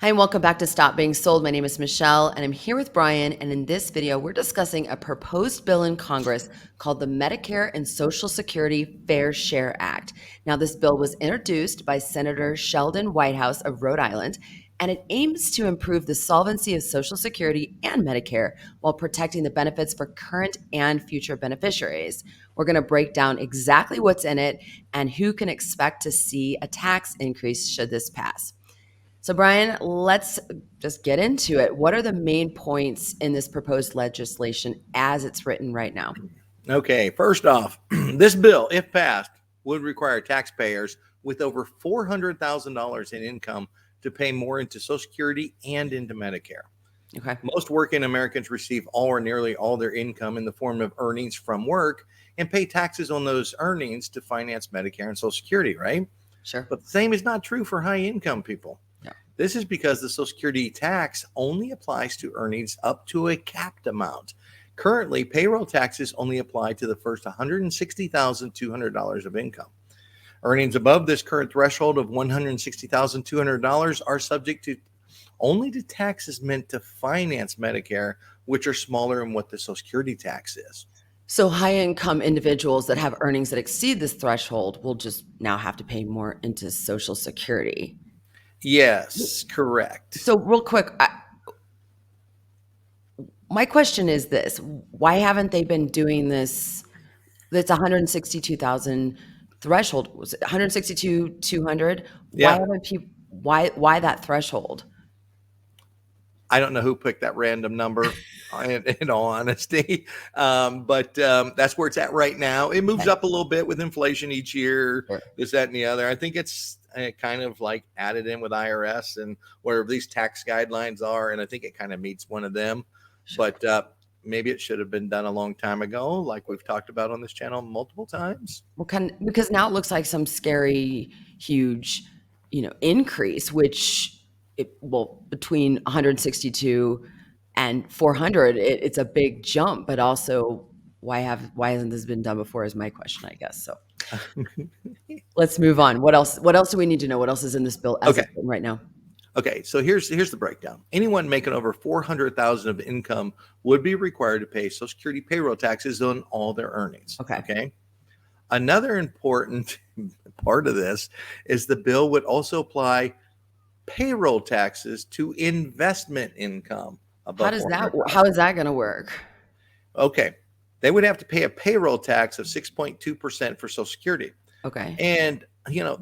Hi, and welcome back to Stop Being Sold. My name is Michelle, and I'm here with Brian. And in this video, we're discussing a proposed bill in Congress called the Medicare and Social Security Fair Share Act. Now, this bill was introduced by Senator Sheldon Whitehouse of Rhode Island, and it aims to improve the solvency of Social Security and Medicare while protecting the benefits for current and future beneficiaries. We're going to break down exactly what's in it and who can expect to see a tax increase should this pass. So, Brian, let's just get into it. What are the main points in this proposed legislation as it's written right now? Okay, first off, this bill, if passed, would require taxpayers with over $400,000 in income to pay more into Social Security and into Medicare. Okay. Most working Americans receive all or nearly all their income in the form of earnings from work and pay taxes on those earnings to finance Medicare and Social Security, right? Sure. But the same is not true for high income people. Yeah. This is because the Social Security tax only applies to earnings up to a capped amount. Currently, payroll taxes only apply to the first $160,200 of income. Earnings above this current threshold of $160,200 are subject to only to taxes meant to finance Medicare, which are smaller than what the Social Security tax is. So, high income individuals that have earnings that exceed this threshold will just now have to pay more into Social Security. Yes, correct. So, real quick, my question is this: why haven't they been doing this? That's 162,000 threshold. Was it 162,200? Why Yeah, haven't people? Why that threshold? I don't know who picked that random number, in all honesty, but that's where it's at right now. It moves Okay. up a little bit with inflation each year, Sure. this, that, and the other. I think it's kind of like added in with IRS and whatever these tax guidelines are, and I think it kind of meets one of them. Sure. But maybe it should have been done a long time ago, like we've talked about on this channel multiple times. Well, because now it looks like some scary, huge, increase, which between 162 and 400, it's a big jump, but also why hasn't this been done before is my question, I guess. So let's move on. What else? What else do we need to know? What else is in this bill as Okay. it's written right now? Okay, so here's the breakdown. Anyone making over 400,000 of income would be required to pay Social Security payroll taxes on all their earnings. Okay. Okay. Another important part of this is the bill would also apply payroll taxes to investment income above 400,000. How is that going to work? Okay. They would have to pay a payroll tax of 6.2% for Social Security. Okay. And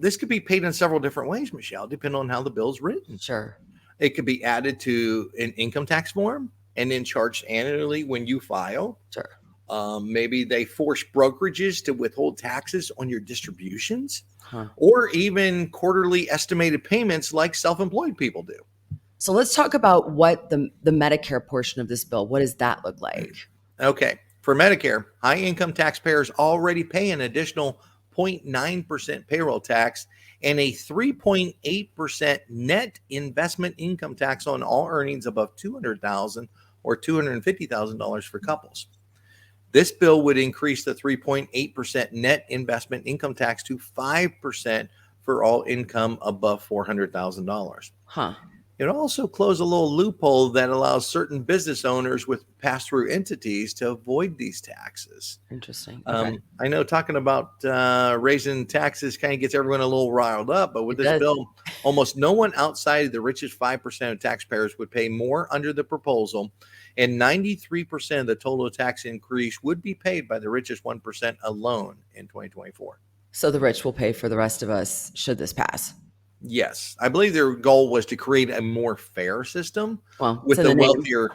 this could be paid in several different ways, Michelle, depending on how the bill's written. Sure. It could be added to an income tax form and then charged annually when you file. Sure. Maybe they force brokerages to withhold taxes on your distributions, Huh. or even quarterly estimated payments like self-employed people do. So let's talk about what the Medicare portion of this bill, what does that look like? Okay. For Medicare, high income taxpayers already pay an additional 0.9% payroll tax and a 3.8% net investment income tax on all earnings above $200,000 or $250,000 for couples. This bill would increase the 3.8% net investment income tax to 5% for all income above $400,000. Huh. It also closed a little loophole that allows certain business owners with pass-through entities to avoid these taxes. Interesting. Okay. I know talking about raising taxes kind of gets everyone a little riled up, but with It this does. bill, almost no one outside the richest 5% of taxpayers would pay more under the proposal, and 93% of the total tax increase would be paid by the richest 1% alone in 2024. So the rich will pay for the rest of us should this pass. Yes, I believe their goal was to create a more fair system Well, it's with in the the name. wealthier,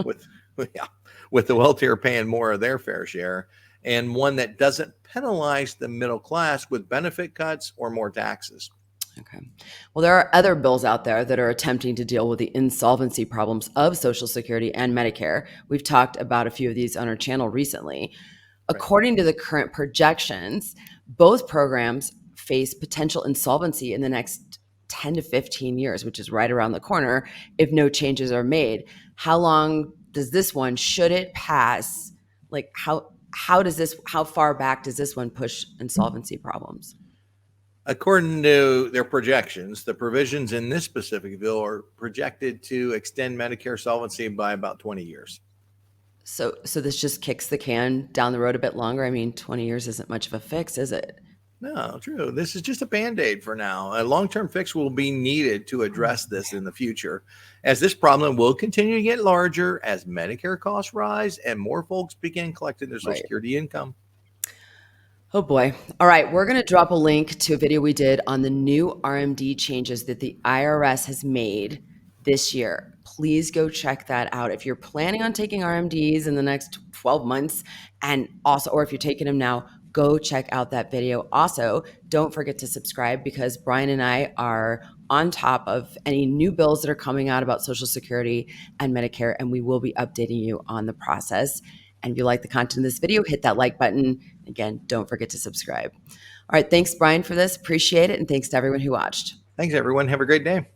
with yeah, with the wealthier paying more of their fair share, and one that doesn't penalize the middle class with benefit cuts or more taxes. Okay. Well, there are other bills out there that are attempting to deal with the insolvency problems of Social Security and Medicare. We've talked about a few of these on our channel recently. Right. According to the current projections, both programs face potential insolvency in the next 10 to 15 years, which is right around the corner if no changes are made. How long does this one, should it pass, like how far back does this one push insolvency problems? According to their projections, the provisions in this specific bill are projected to extend Medicare solvency by about 20 years. So this just kicks the can down the road a bit longer. I mean, 20 years isn't much of a fix, is it? No, true. This is just a band-aid for now. A long-term fix will be needed to address this in the future, as this problem will continue to get larger as Medicare costs rise and more folks begin collecting their Social Right. Security income. Oh boy. All right. We're going to drop a link to a video we did on the new RMD changes that the IRS has made this year. Please go check that out. If you're planning on taking RMDs in the next 12 months, and also, or if you're taking them now, go check out that video. Also, don't forget to subscribe because Brian and I are on top of any new bills that are coming out about Social Security and Medicare, and we will be updating you on the process. And if you like the content of this video, hit that like button. Again, don't forget to subscribe. All right. Thanks, Brian, for this. Appreciate it. And thanks to everyone who watched. Thanks, everyone. Have a great day.